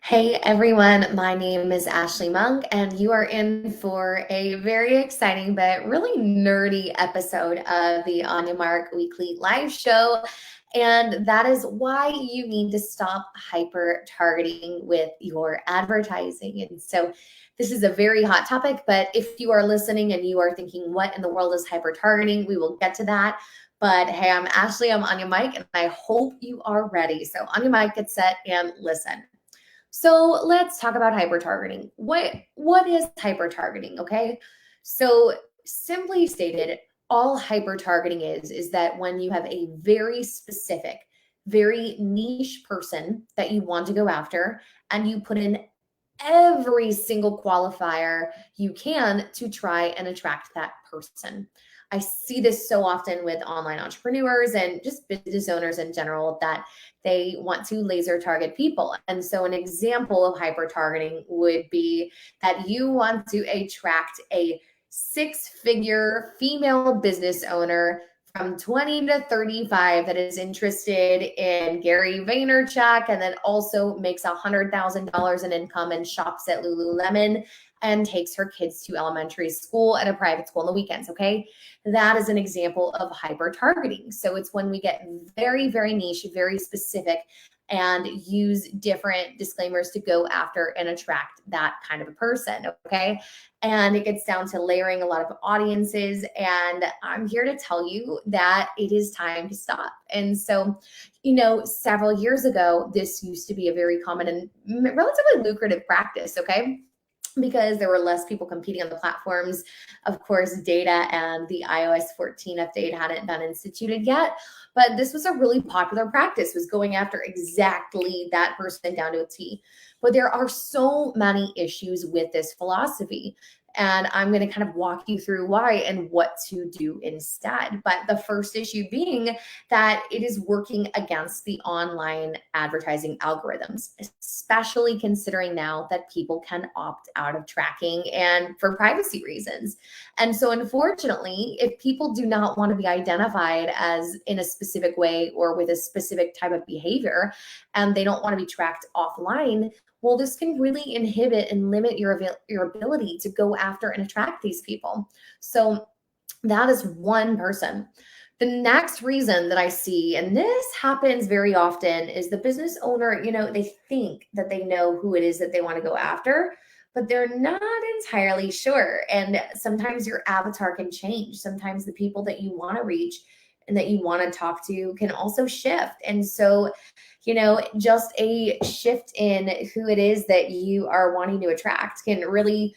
Hey everyone, my name is Ashley Monk, and you are in for a very exciting but really nerdy episode of the On Your Mark Weekly Live Show. And that is why you need to stop hyper targeting with your advertising. And so, this is a very hot topic, but if you are listening and you are thinking, what in the world is hyper targeting? We will get to that. But hey, I'm Ashley, I'm on your mic, and I hope you are ready. So, on your mic, get set, and listen. So let's talk about hyper targeting. What is hyper targeting? Okay. So simply stated, all hyper targeting is that when you have a very specific, very niche person that you want to go after, and you put in every single qualifier you can to try and attract that person. I see this so often with online entrepreneurs and just business owners in general that they want to laser target people. And so, an example of hyper targeting would be that you want to attract a six-figure female business owner from 20 to 35 that is interested in Gary Vaynerchuk and then also makes $100,000 in income and shops at Lululemon and takes her kids to elementary school and a private school on the weekends. Okay. That is an example of hyper targeting. So it's when we get very, very niche, very specific, and use different disclaimers to go after and attract that kind of a person. Okay. And it gets down to layering a lot of audiences. And I'm here to tell you that it is time to stop. And so, several years ago, this used to be a very common and relatively lucrative practice. Okay, because there were less people competing on the platforms. Of course, data and the iOS 14 update hadn't been instituted yet, but this was a really popular practice, was going after exactly that person down to a T. But there are so many issues with this philosophy. And I'm going to kind of walk you through why and what to do instead. But the first issue being that it is working against the online advertising algorithms, especially considering now that people can opt out of tracking and for privacy reasons. And so, unfortunately, if people do not want to be identified as in a specific way or with a specific type of behavior, and they don't want to be tracked offline, well, this can really inhibit and limit your ability to go after and attract these people. So that is one person. The next reason that I see, and this happens very often, is the business owner, they think that they know who it is that they want to go after, but they're not entirely sure. And sometimes your avatar can change. Sometimes the people that you want to reach and that you want to talk to can also shift. And so, just a shift in who it is that you are wanting to attract can really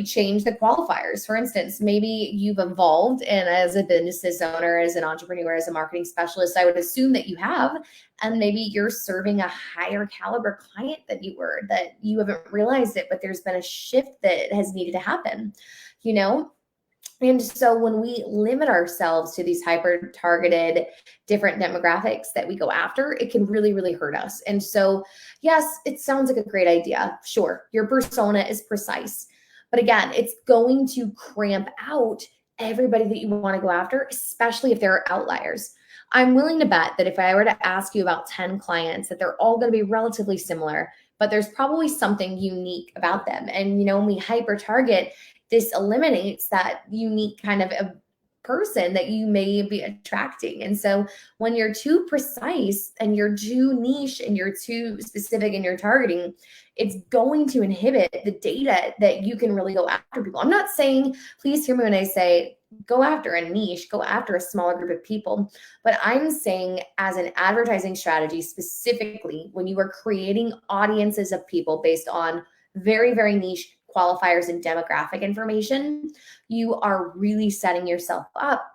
change the qualifiers. For instance, maybe you've evolved, and as a business owner, as an entrepreneur, as a marketing specialist, I would assume that you have, and maybe you're serving a higher caliber client than you were, that you haven't realized it, but there's been a shift that has needed to happen, you know? And so when we limit ourselves to these hyper targeted different demographics that we go after, it can really, really hurt us. And so, yes, it sounds like a great idea. Sure, your persona is precise. But again, it's going to cramp out everybody that you want to go after, especially if there are outliers. I'm willing to bet that if I were to ask you about 10 clients, that they're all going to be relatively similar, but there's probably something unique about them. And, when we hyper target, this eliminates that unique kind of a person that you may be attracting. And so when you're too precise and you're too niche and you're too specific in your targeting, it's going to inhibit the data that you can really go after people. I'm not saying, please hear me when I say go after a niche, go after a smaller group of people. But I'm saying, as an advertising strategy, specifically when you are creating audiences of people based on very, very niche qualifiers and demographic information, you are really setting yourself up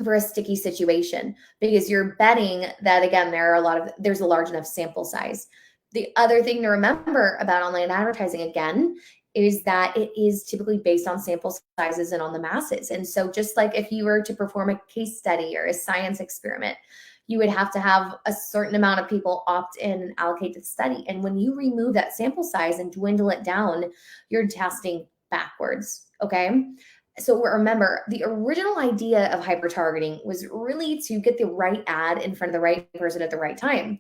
for a sticky situation, because you're betting that, again, there's a large enough sample size. The other thing to remember about online advertising, again, is that it is typically based on sample sizes and on the masses. And so just like if you were to perform a case study or a science experiment, you would have to have a certain amount of people opt in and allocate to the study. And when you remove that sample size and dwindle it down, you're testing backwards. Okay. So remember, the original idea of hyper targeting was really to get the right ad in front of the right person at the right time.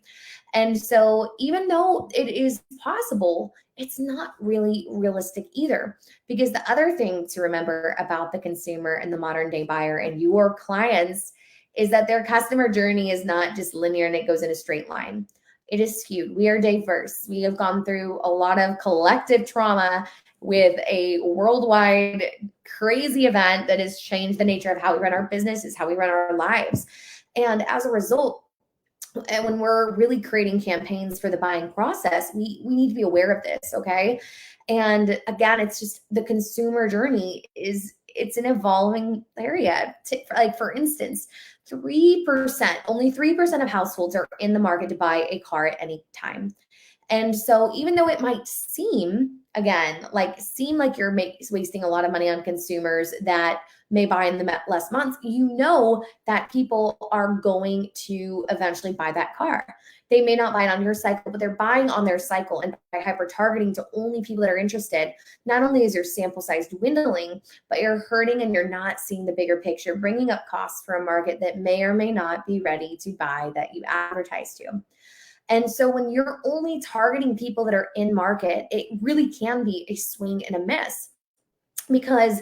And so even though it is possible, it's not really realistic either. Because the other thing to remember about the consumer and the modern day buyer and your clients is that their customer journey is not just linear and it goes in a straight line. It is skewed. We are diverse. We have gone through a lot of collective trauma with a worldwide crazy event that has changed the nature of how we run our businesses, how we run our lives. And as a result, and when we're really creating campaigns for the buying process, we need to be aware of this, okay? And again, it's just the consumer journey it's an evolving area. Like for instance, 3%, only 3% of households are in the market to buy a car at any time. And so even though it might seem like you're wasting a lot of money on consumers that may buy in the less months, you know that people are going to eventually buy that car. They may not buy it on your cycle, but they're buying on their cycle. And by hyper targeting to only people that are interested, not only is your sample size dwindling, but you're hurting and you're not seeing the bigger picture, bringing up costs for a market that may or may not be ready to buy that you advertise to. And so when you're only targeting people that are in market, it really can be a swing and a miss because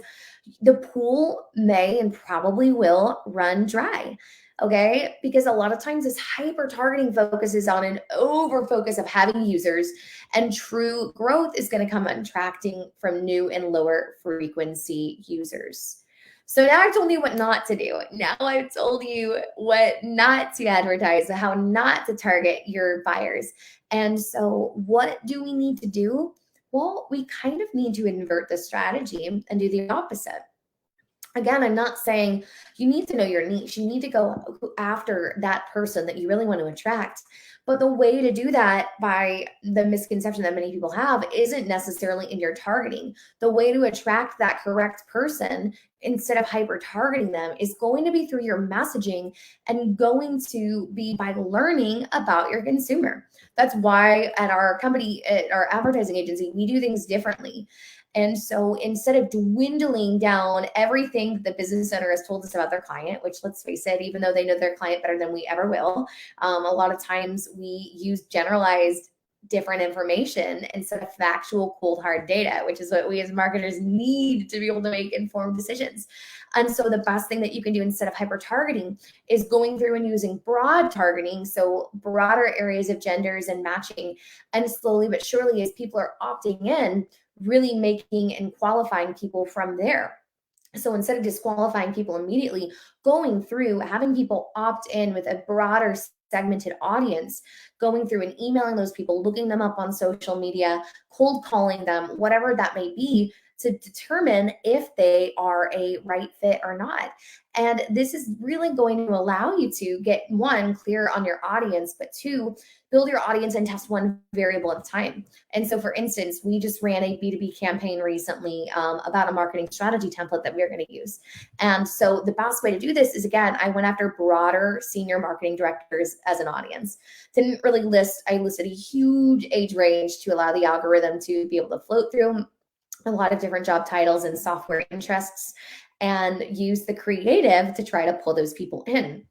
the pool may and probably will run dry. Okay. Because a lot of times this hyper targeting focuses on an over focus of having users, and true growth is going to come attracting from new and lower frequency users. So now I've told you what not to do. Now I've told you what not to advertise, how not to target your buyers. And so what do we need to do? Well, we kind of need to invert the strategy and do the opposite. Again, I'm not saying you need to know your niche. You need to go after that person that you really want to attract. But the way to do that, by the misconception that many people have, isn't necessarily in your targeting. The way to attract that correct person instead of hyper targeting them is going to be through your messaging and going to be by learning about your consumer. That's why at our company, at our advertising agency, we do things differently. And so instead of dwindling down everything the business owner has told us about their client, which let's face it, even though they know their client better than we ever will, a lot of times we use generalized different information instead of factual, cold, hard data, which is what we as marketers need to be able to make informed decisions. And so the best thing that you can do instead of hyper targeting is going through and using broad targeting. So broader areas of genders and matching. And slowly but surely, as people are opting in, really making and qualifying people from there. So instead of disqualifying people immediately, going through, having people opt in with a broader segmented audience, going through and emailing those people, looking them up on social media, cold calling them, whatever that may be, to determine if they are a right fit or not. And this is really going to allow you to get, one, clear on your audience, but two, build your audience and test one variable at a time. And so, for instance, we just ran a B2B campaign recently about a marketing strategy template that we're going to use. And so the best way to do this is, again, I went after broader senior marketing directors as an audience. Didn't really I listed a huge age range to allow the algorithm to be able to float through a lot of different job titles and software interests, and use the creative to try to pull those people in.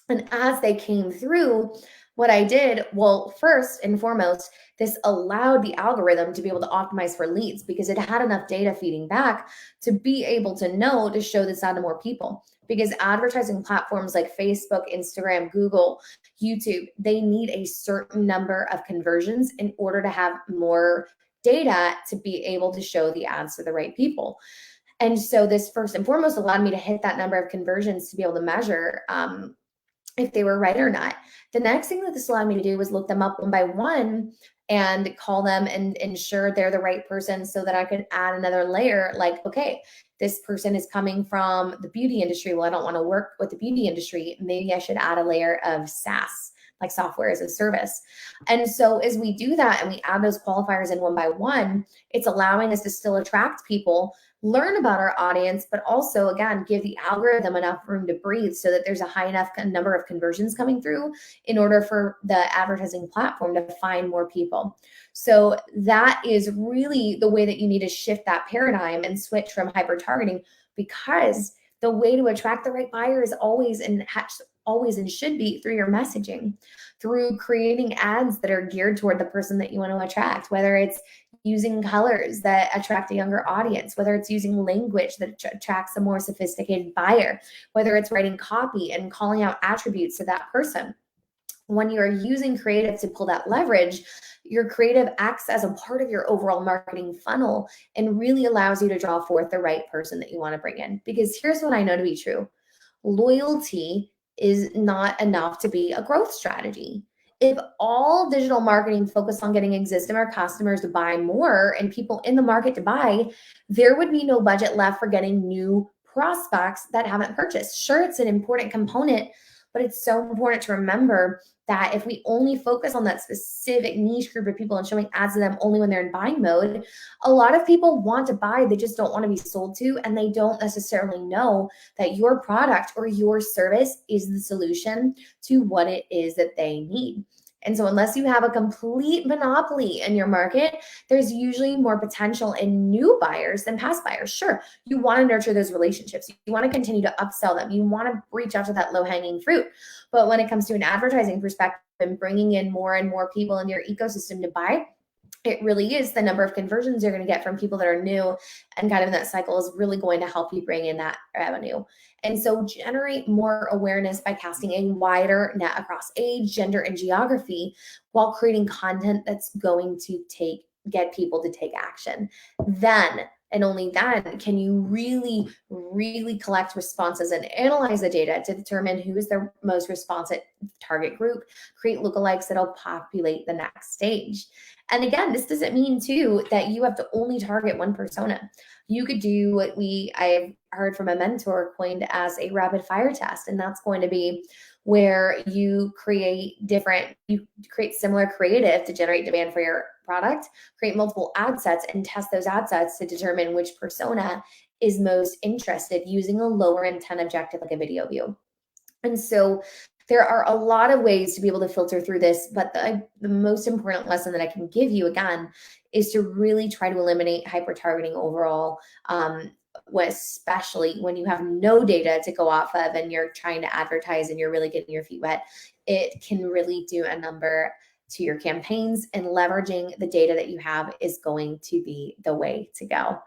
And as they came through, what I did, well, first and foremost, this allowed the algorithm to be able to optimize for leads because it had enough data feeding back to be able to know to show this out to more people. Because advertising platforms like Facebook, Instagram, Google, YouTube, they need a certain number of conversions in order to have more data to be able to show the ads to the right people. And so this first and foremost allowed me to hit that number of conversions to be able to measure if they were right or not. The next thing that this allowed me to do was look them up one by one and call them and ensure they're the right person so that I could add another layer like, okay, this person is coming from the beauty industry. Well, I don't want to work with the beauty industry. Maybe I should add a layer of SaaS, like software as a service. And so as we do that and we add those qualifiers in one by one, it's allowing us to still attract people, learn about our audience, but also, again, give the algorithm enough room to breathe so that there's a high enough number of conversions coming through in order for the advertising platform to find more people. So that is really the way that you need to shift that paradigm and switch from hyper targeting, because the way to attract the right buyer is always, and always and should be through your messaging, through creating ads that are geared toward the person that you want to attract, whether it's using colors that attract a younger audience, whether it's using language that attracts a more sophisticated buyer, whether it's writing copy and calling out attributes to that person. When you're using creative to pull that leverage, your creative acts as a part of your overall marketing funnel and really allows you to draw forth the right person that you want to bring in. Because here's what I know to be true: loyalty is not enough to be a growth strategy. If all digital marketing focused on getting existing customers to buy more and people in the market to buy, there would be no budget left for getting new prospects that haven't purchased. Sure, it's an important component, but it's so important to remember that if we only focus on that specific niche group of people and showing ads to them only when they're in buying mode, a lot of people want to buy, they just don't want to be sold to, and they don't necessarily know that your product or your service is the solution to what it is that they need. And so unless you have a complete monopoly in your market, there's usually more potential in new buyers than past buyers. Sure, you want to nurture those relationships. You want to continue to upsell them. You want to reach out to that low-hanging fruit. But when it comes to an advertising perspective and bringing in more and more people in your ecosystem to buy, it really is the number of conversions you're going to get from people that are new and kind of in that cycle is really going to help you bring in that revenue. And so generate more awareness by casting a wider net across age, gender, and geography while creating content that's going to get people to take action. Then and only then can you really, really collect responses and analyze the data to determine who is the most responsive target group, create lookalikes that'll populate the next stage. And again, this doesn't mean too that you have to only target one persona. You could do what I've heard from a mentor coined as a rapid fire test. And that's going to be where you create similar creative to generate demand for your product, create multiple ad sets and test those ad sets to determine which persona is most interested using a lower intent objective like a video view. And so there are a lot of ways to be able to filter through this, but the most important lesson that I can give you again is to really try to eliminate hyper-targeting overall, especially when you have no data to go off of and you're trying to advertise and you're really getting your feet wet. It can really do a number to your campaigns, and leveraging the data that you have is going to be the way to go.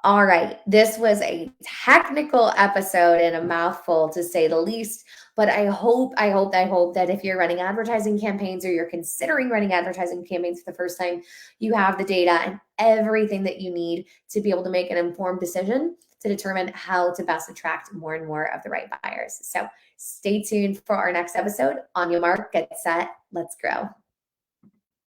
All right, this was a technical episode and a mouthful to say the least, but I hope that if you're running advertising campaigns or you're considering running advertising campaigns for the first time, you have the data and everything that you need to be able to make an informed decision to determine how to best attract more and more of the right buyers. So stay tuned for our next episode. On your mark, get set, let's grow.